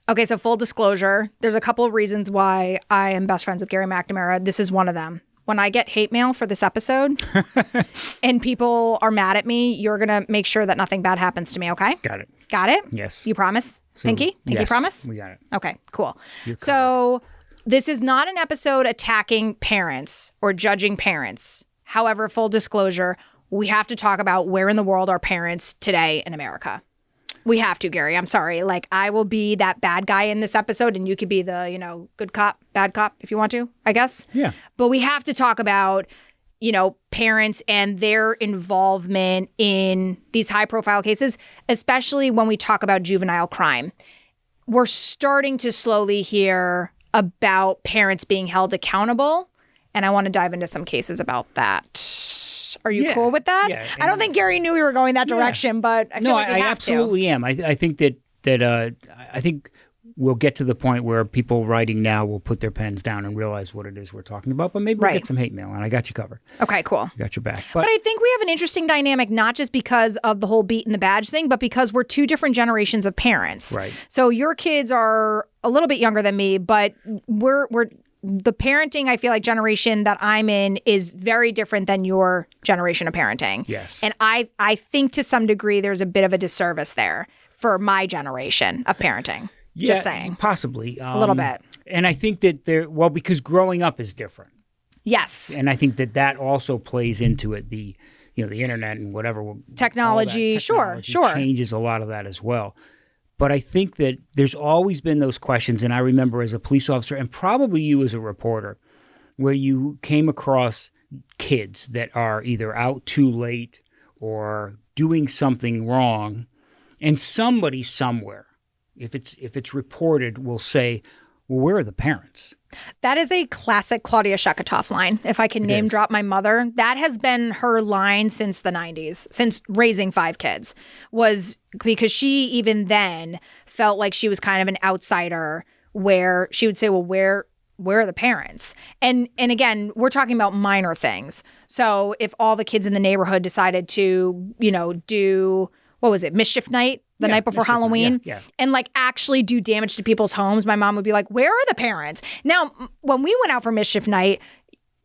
Okay, so full disclosure, there's a couple of reasons why I am best friends with Gary McNamara. This is one of them. When I get hate mail for this episode and people are mad at me, you're going to make sure that nothing bad happens to me, okay? Got it. Got it? Yes. You promise? So, Pinky? Pinky yes, promise? we got it. Okay, cool. So this is not an episode attacking parents or judging parents. However, full disclosure, we have to talk about where in the world are parents today in America. We have to, Gary. I'm sorry. Like, I will be that bad guy in this episode, and you could be the, good cop, bad cop, if you want to, I guess. Yeah. But we have to talk about, parents and their involvement in these high-profile cases, especially when we talk about juvenile crime. We're starting to slowly hear about parents being held accountable, and I want to dive into some cases about that. Are you cool with that? Yeah. I don't think Gary knew we were going that direction, but I feel like we have absolutely am. I think that I think we'll get to the point where people writing now will put their pens down and realize what it is we're talking about. But maybe we'll get some hate mail, and I got you covered. Okay, cool. I got your back. But I think we have an interesting dynamic, not just because of the whole beat and the badge thing, but because we're two different generations of parents. Right. So your kids are a little bit younger than me, but we're the parenting, I feel like, generation that I'm in is very different than your generation of parenting. Yes. And I think to some degree there's a bit of a disservice there for my generation of parenting. Yeah, just saying. Possibly. A little bit. And I think that because growing up is different. Yes. And I think that also plays into it. The internet and whatever. Technology, sure. Changes a lot of that as well. But I think that there's always been those questions, and I remember as a police officer, and probably you as a reporter, where you came across kids that are either out too late or doing something wrong, and somebody somewhere, if it's reported, will say, well, where are the parents? That is a classic Claudia Sheketoff line. If I can name drop my mother, that has been her line since the 90s, since raising 5 kids, was because she even then felt like she was kind of an outsider where she would say, well, where are the parents? And again, we're talking about minor things. So if all the kids in the neighborhood decided to, do, what was it, mischief night? The night before Halloween, and actually do damage to people's homes, my mom would be like, where are the parents? Now, when we went out for mischief night,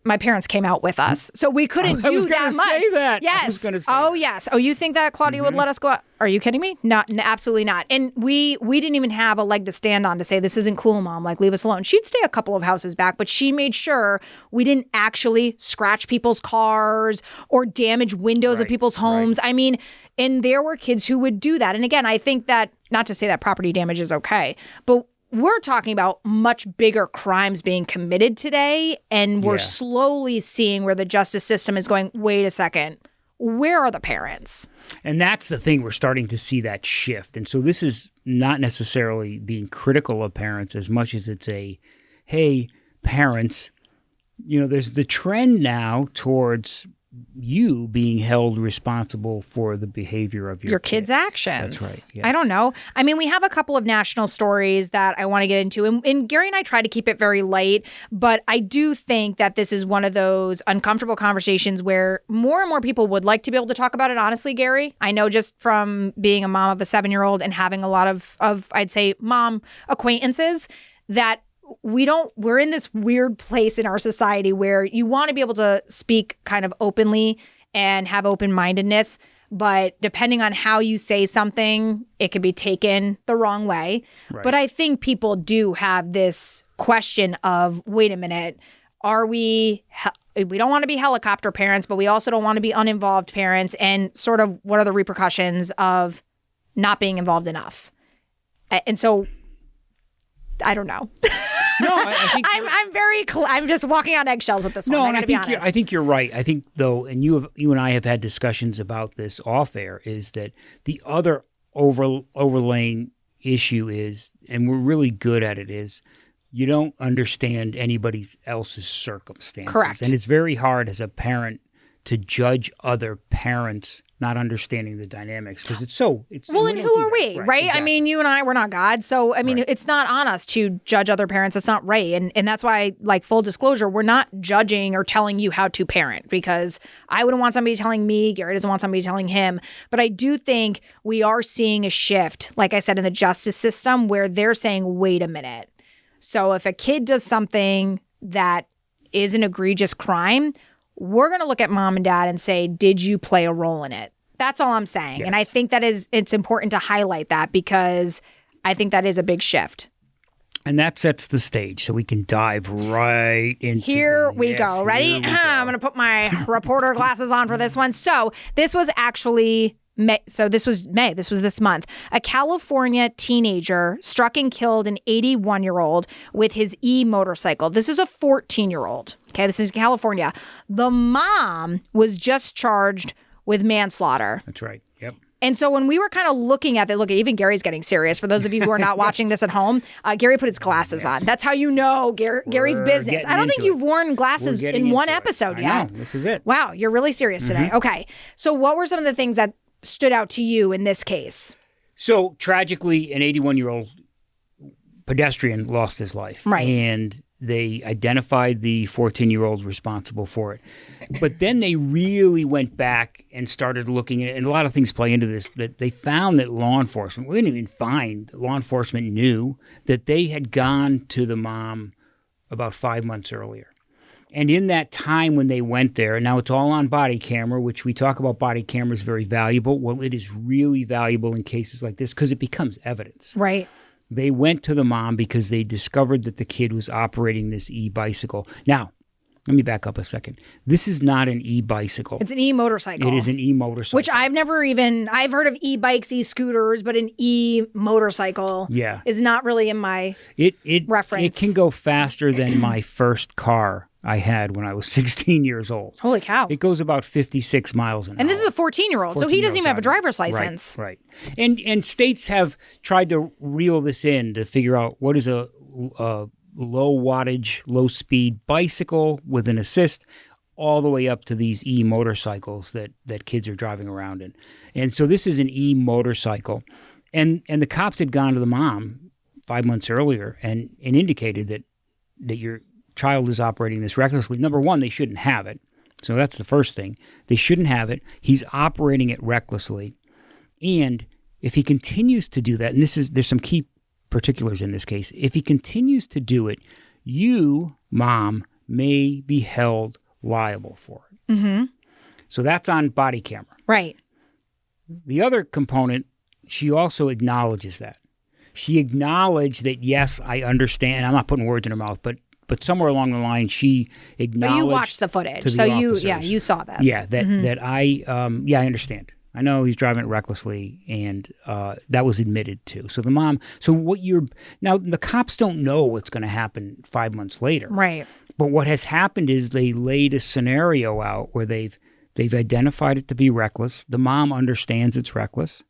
my parents came out with us, so we couldn't do that much. I was going to say that. Yes. Yes. Oh, you think that Claudia would let us go out? Are you kidding me? Not, absolutely not. And we didn't even have a leg to stand on to say, this isn't cool, Mom. Leave us alone. She'd stay a couple of houses back, but she made sure we didn't actually scratch people's cars or damage windows of people's homes. Right. I mean, and there were kids who would do that. And again, I think that, not to say that property damage is okay, but we're talking about much bigger crimes being committed today, and we're slowly seeing where the justice system is going, wait a second, where are the parents? And that's the thing, we're starting to see that shift. And so this is not necessarily being critical of parents as much as it's hey, parents, there's the trend now towards you being held responsible for the behavior of your kids' actions. That's right. Yes. I don't know. I mean, we have a couple of national stories that I want to get into, and Gary and I try to keep it very light, but I do think that this is one of those uncomfortable conversations where more and more people would like to be able to talk about it honestly, Gary. I know just from being a mom of a 7-year-old and having a lot of I'd say mom acquaintances that we're in this weird place in our society where you want to be able to speak kind of openly and have open-mindedness, but depending on how you say something, it could be taken the wrong way. Right. But I think people do have this question of, wait a minute, we don't want to be helicopter parents, but we also don't want to be uninvolved parents, and sort of what are the repercussions of not being involved enough? And so I don't know. No, I think I'm just walking on eggshells with this one. No, I think you're right. I think though, and you and I have had discussions about this off air, is that the other overlaying issue is, and we're really good at it, is you don't understand anybody else's circumstances. Correct. And it's very hard as a parent to judge other parents not understanding the dynamics because it's well, and who are we, right? Exactly. I mean, you and I, we're not God. So, I mean, it's not on us to judge other parents. It's not right. And that's why, like, full disclosure, we're not judging or telling you how to parent because I wouldn't want somebody telling me, Gary doesn't want somebody telling him. But I do think we are seeing a shift, like I said, in the justice system where they're saying, wait a minute. So if a kid does something that is an egregious crime, we're going to look at mom and dad and say, did you play a role in it? That's all I'm saying. Yes. And I think it's important to highlight that because I think that is a big shift. And that sets the stage so we can dive right into Here we go. Ready? I'm going to put my reporter glasses on for this one. So this was actually May. So this was May. This was this month. A California teenager struck and killed an 81-year-old with his e-motorcycle. This is a 14-year-old. Okay, this is California. The mom was just charged with manslaughter. That's right. Yep. And so when we were kind of looking at it, look, even Gary's getting serious. For those of you who are not watching this at home, Gary put his glasses on. That's how you know Gary's business. I don't think you've worn glasses in one episode yet. I know. This is it. Wow, you're really serious today. Okay. So what were some of the things that stood out to you in this case? So tragically, an 81-year-old pedestrian lost his life. Right. And they identified the 14-year-old responsible for it. But then they really went back and started looking at it, and a lot of things play into this, that they found that law enforcement, we didn't even find, law enforcement knew that they had gone to the mom about 5 months earlier. And in that time when they went there, and now it's all on body camera, which we talk about body cameras very valuable. Well, it is really valuable in cases like this because it becomes evidence. Right. They went to the mom because they discovered that the kid was operating this e-bicycle. Now, let me back up a second. This is not an e-bicycle. It's an e-motorcycle. It is an e-motorcycle. Which I've heard of e-bikes, e-scooters, but an e-motorcycle is not really in my reference. It can go faster than my first car I had when I was 16 years old. Holy cow. It goes about 56 miles an hour. And this is a 14-year-old, so he doesn't even have a driver's license. Right. And states have tried to reel this in to figure out what is a low wattage, low speed bicycle with an assist, all the way up to these e-motorcycles that kids are driving around in. And so this is an e-motorcycle. And the cops had gone to the mom 5 months earlier and indicated that your child is operating this recklessly. Number one, they shouldn't have it. So that's the first thing. They shouldn't have it. He's operating it recklessly. And if he continues to do that, and there's some key particulars in this case, if he continues to do it, you, mom, may be held liable for it. Mm-hmm. So that's on body camera. Right. The other component, she also acknowledges that. She acknowledged that, yes, I understand. I'm not putting words in her mouth, but somewhere along the line, she acknowledged. But you watched the footage, so you saw this. Yeah, that I understand. I know he's driving it recklessly, and that was admitted to. So the mom. So now the cops don't know what's going to happen 5 months later, right? But what has happened is they laid a scenario out where they've identified it to be reckless. The mom understands it's reckless,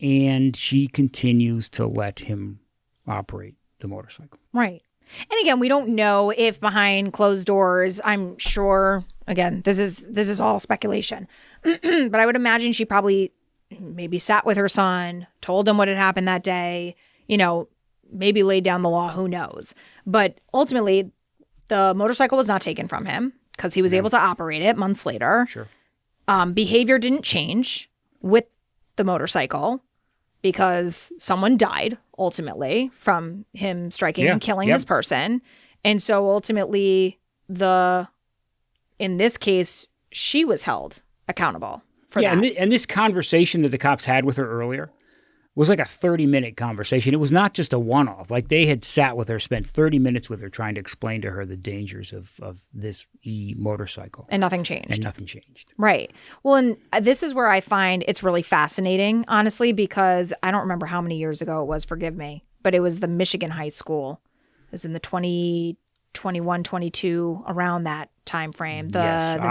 and she continues to let him operate the motorcycle. Right. And again, we don't know if behind closed doors, I'm sure, again, this is all speculation, but I would imagine she probably maybe sat with her son, told him what had happened that day, maybe laid down the law, who knows. But ultimately, the motorcycle was not taken from him because he was able to operate it months later. Sure. Behavior didn't change with the motorcycle because someone died ultimately from him striking and killing this person. And so ultimately in this case, she was held accountable for that. And this conversation that the cops had with her earlier was like a 30-minute conversation. It was not just a one-off. Like they had sat with her, spent 30 minutes with her trying to explain to her the dangers of this e-motorcycle. And nothing changed. Right. Well, and this is where I find it's really fascinating, honestly, because I don't remember how many years ago it was, forgive me, but it was the Michigan high school. It was in the 2021, 22, around that time frame. The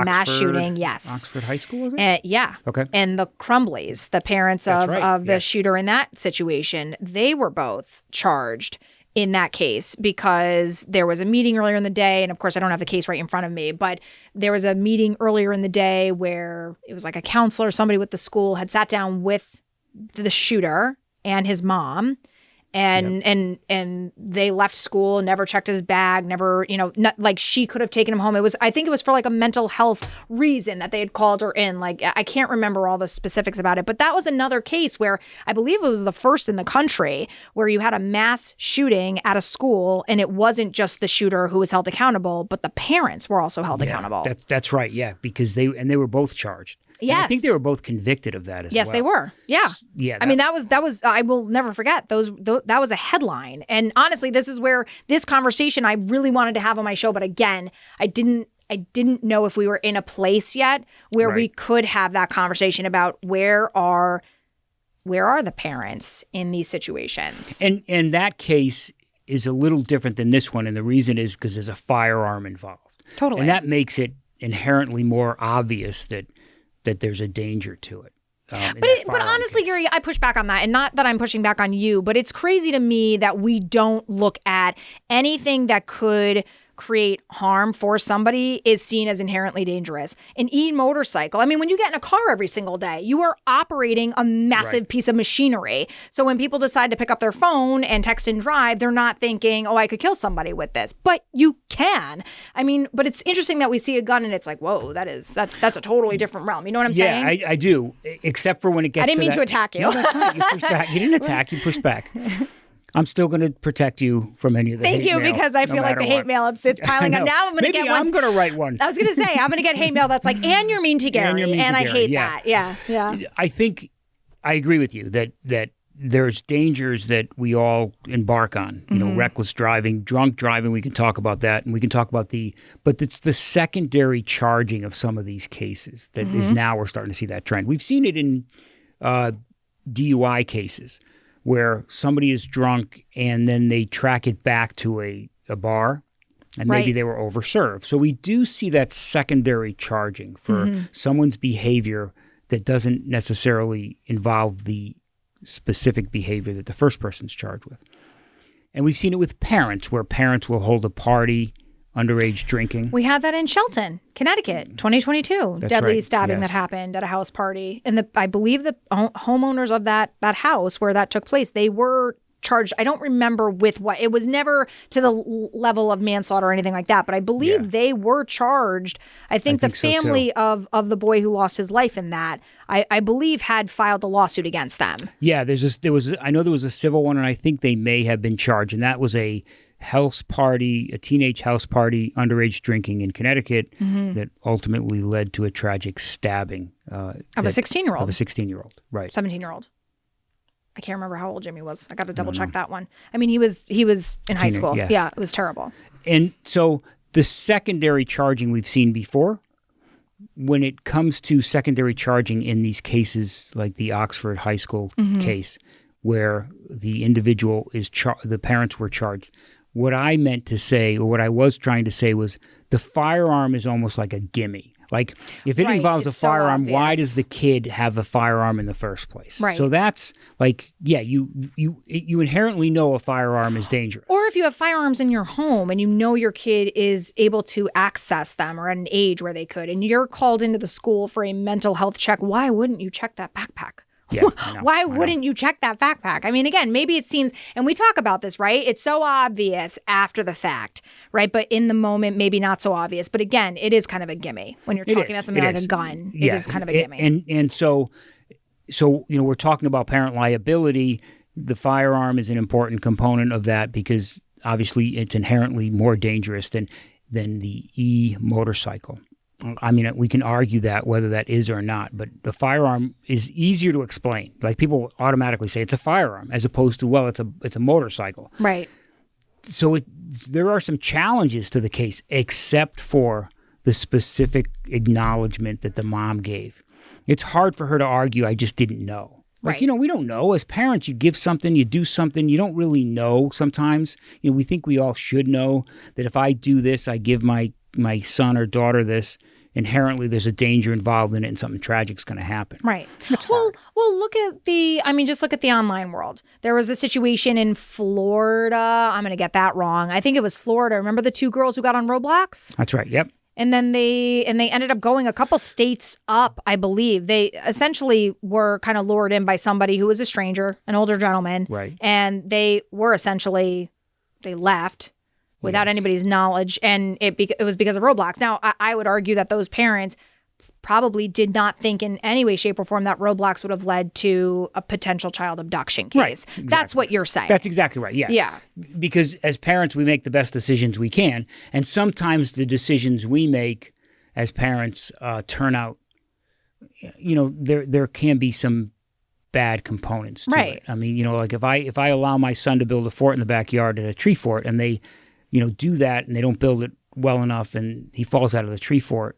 mass shooting, yes. Oxford High School, was it? Yeah. Okay. And the Crumbleys, the parents of the shooter in that situation, they were both charged in that case because there was a meeting earlier in the day. And of course, I don't have the case right in front of me, but there was a meeting earlier in the day where it was like a counselor, somebody with the school had sat down with the shooter and his mom. And they left school, never checked his bag, never, not, like she could have taken him home. I think it was for like a mental health reason that they had called her in. Like, I can't remember all the specifics about it, but that was another case where I believe it was the first in the country where you had a mass shooting at a school and it wasn't just the shooter who was held accountable, but the parents were also held accountable. That's right. Yeah. Because they were both charged. Yes. And I think they were both convicted of that as well. Yes, they were. Yeah. Yeah. I mean, that was I will never forget that was a headline. And honestly, this is where this conversation I really wanted to have on my show. But again, I didn't know if we were in a place yet where we could have that conversation about where are the parents in these situations. And that case is a little different than this one. And the reason is because there's a firearm involved. Totally. And that makes it inherently more obvious that there's a danger to it. But honestly, case. Gary, I push back on that. And not that I'm pushing back on you, but it's crazy to me that we don't look at anything that could create harm for somebody is seen as inherently dangerous. An e-motorcycle, I mean, when you get in a car every single day, you are operating a massive piece of machinery. So when people decide to pick up their phone and text and drive, they're not thinking, oh, I could kill somebody with this. But you can. I mean, but it's interesting that we see a gun and it's like, whoa, that's a totally different realm. You know what I'm saying? Yeah, I do. Except for when it gets I didn't mean to attack you. No, that's right. You pushed back. You didn't attack. You pushed back. I'm still going to protect you from any of the hate mail. Thank you, because I feel like the hate mail, it's piling up. Now I'm going to get one. I'm going to write one. I was going to say, I'm going to get hate mail that's like, and you're mean to Gary. And I hate that. Yeah. I think I agree with you that there's dangers that we all embark on. You know, reckless driving, drunk driving, we can talk about that. And we can talk about but it's the secondary charging of some of these cases that is now we're starting to see that trend. We've seen it in DUI cases, where somebody is drunk and then they track it back to a bar and maybe they were overserved. So we do see that secondary charging for someone's behavior that doesn't necessarily involve the specific behavior that the first person's charged with. And we've seen it with parents, where parents will hold a party, underage drinking. We had that in Shelton, Connecticut, 2022. That's deadly right. stabbing that happened at a house party. And I believe the homeowners of that house where that took place, they were charged. I don't remember with what. It was never to the level of manslaughter or anything like that, but I believe they were charged. I think the family of the boy who lost his life in that, I believe, had filed a lawsuit against them. Yeah, I know there was a civil one, and I think they may have been charged, and that was a teenage house party, underage drinking in Connecticut that ultimately led to a tragic stabbing of a 16-year-old. Of a 16-year-old, right. 17-year-old. I can't remember how old Jimmy was. I got to double check that one. I mean, he was in high school. Yes. Yeah, it was terrible. And so the secondary charging we've seen before, when it comes to secondary charging in these cases like the Oxford High School case, where the individual the parents were charged, what I meant to say, or what I was trying to say, was the firearm is almost like a gimme. Like, if it involves a firearm, why does the kid have a firearm in the first place? Right. So that's like, you inherently know a firearm is dangerous. Or if you have firearms in your home and you know your kid is able to access them or at an age where they could, and you're called into the school for a mental health check, why wouldn't you check that backpack? Yeah, why wouldn't you check that backpack? I mean, again, maybe it seems, and we talk about this, right? It's so obvious after the fact, right? But in the moment, maybe not so obvious. But again, it is kind of a gimme when you're talking about something like a gun. It is kind of a gimme. And so we're talking about parent liability. The firearm is an important component of that because obviously it's inherently more dangerous than the e-motorcycle. I mean, we can argue that whether that is or not, but the firearm is easier to explain. Like, people automatically say it's a firearm as opposed to, well, it's a motorcycle. Right. So there are some challenges to the case, except for the specific acknowledgement that the mom gave. It's hard for her to argue, I just didn't know. Like, right. We don't know. As parents, you give something, you do something, you don't really know sometimes. We think we all should know that if I do this, I give my son or daughter this, inherently there's a danger involved in it and something tragic's going to happen. Right. Well, look at just look at the online world. There was the situation in Florida. I'm going to get that wrong. I think it was Florida. Remember the 2 girls who got on Roblox? That's right. Yep. And then they ended up going a couple states up, I believe. They essentially were kind of lured in by somebody who was a stranger, an older gentleman. Right. And they left without anybody's knowledge. And it was because of Roblox. Now, I would argue that those parents probably did not think in any way, shape, or form that Roblox would have led to a potential child abduction case. Right, exactly. That's what you're saying. That's exactly right. Yeah. Yeah. Because as parents, we make the best decisions we can. And sometimes the decisions we make as parents turn out, there can be some bad components to right. it. I mean, like if I allow my son to build a fort in the backyard at a tree fort and they, do that and they don't build it well enough and he falls out of the tree fort,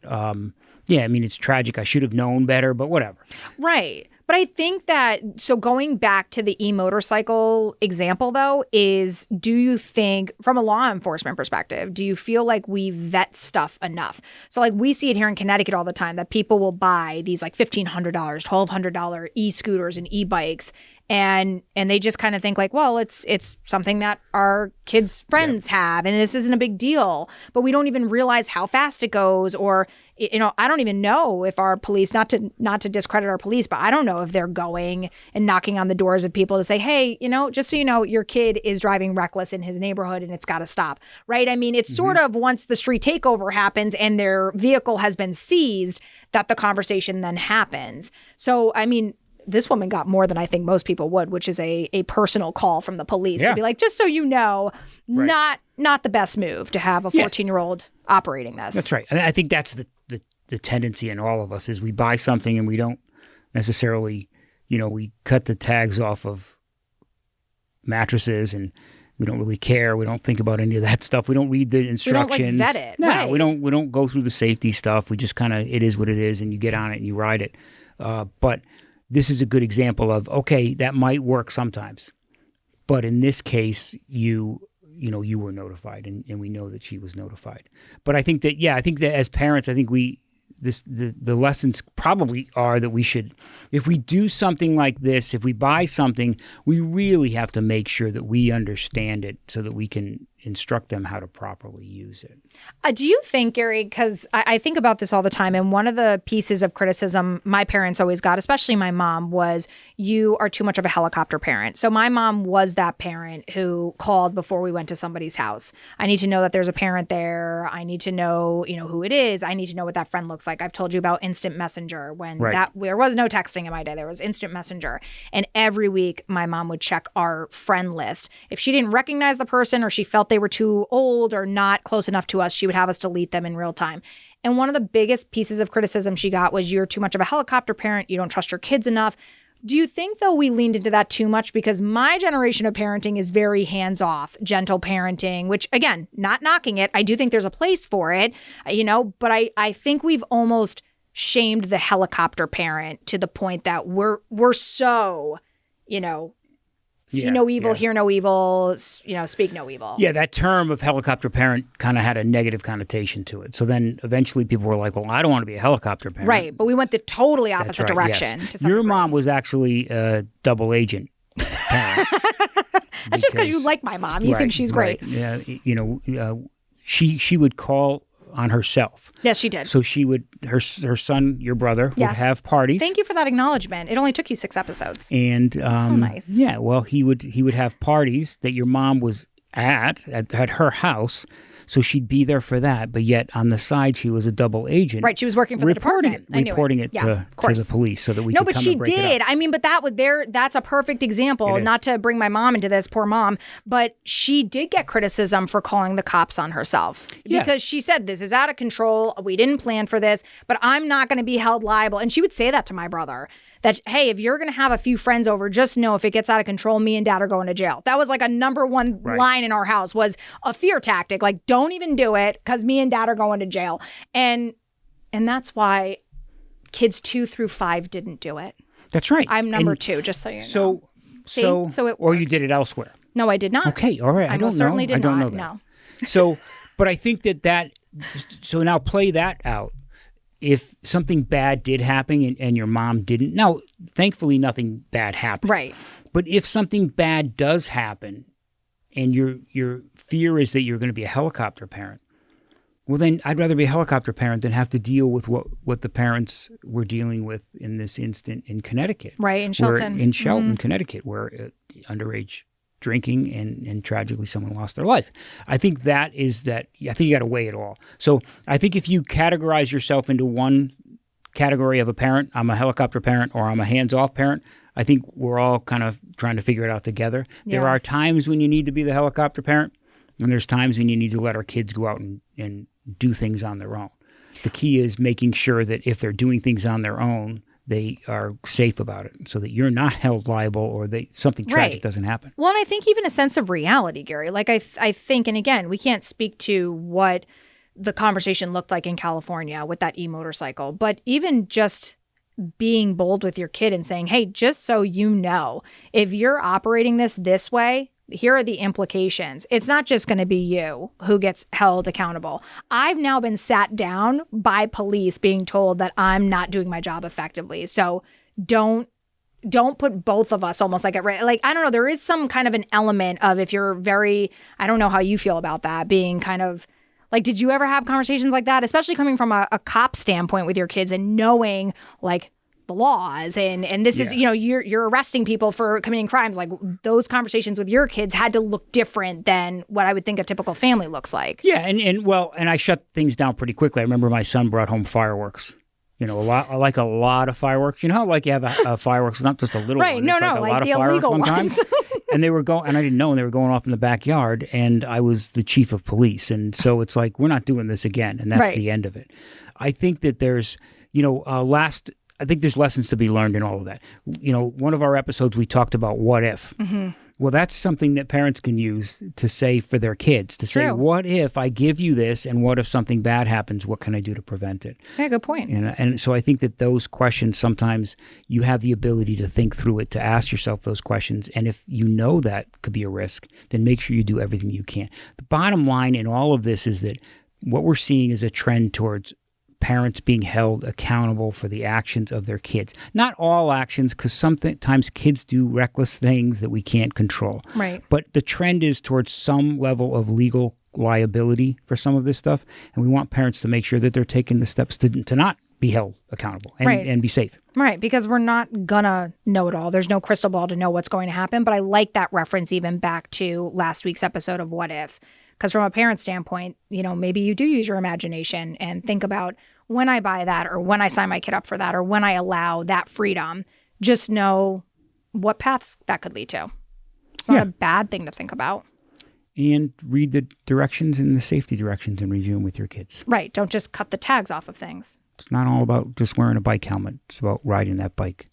yeah, I mean, it's tragic. I should have known better, but whatever. Right. But I think that, so going back to the e-motorcycle example, though, is do you think, from a law enforcement perspective, do you feel like we vet stuff enough? So like we see it here in Connecticut all the time that people will buy these like $1,500, $1,200 e-scooters and e-bikes. And they just kind of think like, well, it's something that our kids' friends have, and this isn't a big deal. But we don't even realize how fast it goes, or I don't even know if our police, not to discredit our police, but I don't know if they're going and knocking on the doors of people to say, hey, just so you know, your kid is driving reckless in his neighborhood and it's got to stop, right? I mean, it's sort of once the street takeover happens and their vehicle has been seized that the conversation then happens. So, I mean, this woman got more than I think most people would, which is a personal call from the police to be like, just so you know, not the best move to have a 14-year-old operating this. That's right. I think that's the tendency in all of us is we buy something and we don't necessarily, we cut the tags off of mattresses and we don't really care. We don't think about any of that stuff. We don't read the instructions. We don't vet it. No, right. we don't go through the safety stuff. We just kind of, it is what it is, and you get on it and you ride it. But this is a good example of, okay, that might work sometimes. But in this case, you were notified and we know that she was notified. But I think that as parents, I think the lessons probably are that we should, if we do something like this, if we buy something, we really have to make sure that we understand it so that we can instruct them how to properly use it. Do you think, Gary, because I think about this all the time, and one of the pieces of criticism my parents always got, especially my mom, was you are too much of a helicopter parent. So my mom was that parent who called before we went to somebody's house. I need to know that there's a parent there. I need to know, who it is. I need to know what that friend looks like. I've told you about instant messenger when there was no texting in my day. There was instant messenger. And every week my mom would check our friend list. If she didn't recognize the person or she felt they were too old or not close enough to us, she would have us delete them in real time. And one of the biggest pieces of criticism she got was, you're too much of a helicopter parent. You don't trust your kids enough. Do you think, though, we leaned into that too much? Because my generation of parenting is very hands-off, gentle parenting, which, again, not knocking it. I do think there's a place for it, but I think we've almost shamed the helicopter parent to the point that we're so, see no evil, hear no evil, speak no evil. Yeah, that term of helicopter parent kind of had a negative connotation to it. So then eventually people were like, well, I don't want to be a helicopter parent. Right, but we went the totally opposite direction. Yes. Your mom was actually a double agent parent. That's just because you like my mom. You think she's great. Yeah, she would call on herself. Yes, she did. So she would, her son, your brother, would have parties. Thank you for that acknowledgement. It only took you 6 episodes. And so nice. Yeah, well, he would have parties that your mom was at her house. So she'd be there for that, but yet on the side she was a double agent. Right, she was working for the department. Reporting it to the police so that we could come and break it up. No, but she did. I mean, but that's a perfect example, not to bring my mom into this, poor mom, but she did get criticism for calling the cops on herself. Because she said, this is out of control, we didn't plan for this, but I'm not going to be held liable. And she would say that to my brother. That, hey, if you're going to have a few friends over, just know if it gets out of control, me and dad are going to jail. That was like a number one line in our house, was a fear tactic. Like, don't even do it because me and dad are going to jail. And that's why kids 2 through 5 didn't do it. That's right. I'm number 2, just so you know. So it or you did it elsewhere. No, I did not. Okay, all right. I don't know. Certainly did I don't not. know that. No. So, but I think that so now play that out. if something bad did happen and your mom didn't, now, thankfully, nothing bad happened. Right. But if something bad does happen and your fear is that you're going to be a helicopter parent, well, then I'd rather be a helicopter parent than have to deal with what the parents were dealing with in this instant in Connecticut. Right, in Shelton. In Shelton, Connecticut, where underage drinking and tragically someone lost their life. I think I think you got to weigh it all. So I think if you categorize yourself into one category of a parent, I'm a helicopter parent or I'm a hands-off parent, I think we're all kind of trying to figure it out together. Yeah. There are times when you need to be the helicopter parent, and there's times when you need to let our kids go out and do things on their own. The key is making sure that if they're doing things on their own, they are safe about it so that you're not held liable or something tragic doesn't happen. Well, and I think even a sense of reality, Gary. Like I think, and again, we can't speak to what the conversation looked like in California with that e-motorcycle, but even just being bold with your kid and saying, hey, just so you know, if you're operating this way, here are the implications. It's not just going to be you who gets held accountable. I've now been sat down by police being told that I'm not doing my job effectively. So don't put both of us almost like at risk. Like, I don't know, there is some kind of an element of, if you're very, I don't know how you feel about that, being kind of like, did you ever have conversations like that, especially coming from a cop standpoint with your kids and knowing like the laws and this is, you're arresting people for committing crimes. Like, those conversations with your kids had to look different than what I would think a typical family looks like. Yeah, and I shut things down pretty quickly. I remember my son brought home fireworks. I like a lot of fireworks. You know how like you have a fireworks, not just a little right, one. No, it's no, like a like lot the of fireworks illegal one time. ones. And they were going, and I didn't know, and they were going off in the backyard, and I was the chief of police. And so it's like, we're not doing this again, and that's the end of it. I think that there's, I think there's lessons to be learned in all of that. One of our episodes, we talked about what if. Mm-hmm. Well, that's something that parents can use to say for their kids, to say, what if I give you this, and what if something bad happens? What can I do to prevent it? Yeah, good point. And so I think that those questions, sometimes you have the ability to think through it, to ask yourself those questions. And if you know that could be a risk, then make sure you do everything you can. The bottom line in all of this is that what we're seeing is a trend towards parents being held accountable for the actions of their kids. Not all actions, because sometimes kids do reckless things that we can't control. Right. But the trend is towards some level of legal liability for some of this stuff. And we want parents to make sure that they're taking the steps to not be held accountable and be safe. Right, because we're not gonna know it all. There's no crystal ball to know what's going to happen. But I like that reference even back to last week's episode of What If. Because from a parent standpoint, maybe you do use your imagination and think about, when I buy that, or when I sign my kid up for that, or when I allow that freedom, just know what paths that could lead to. It's not a bad thing to think about. And read the directions and the safety directions and review them with your kids. Right. Don't just cut the tags off of things. It's not all about just wearing a bike helmet. It's about riding that bike.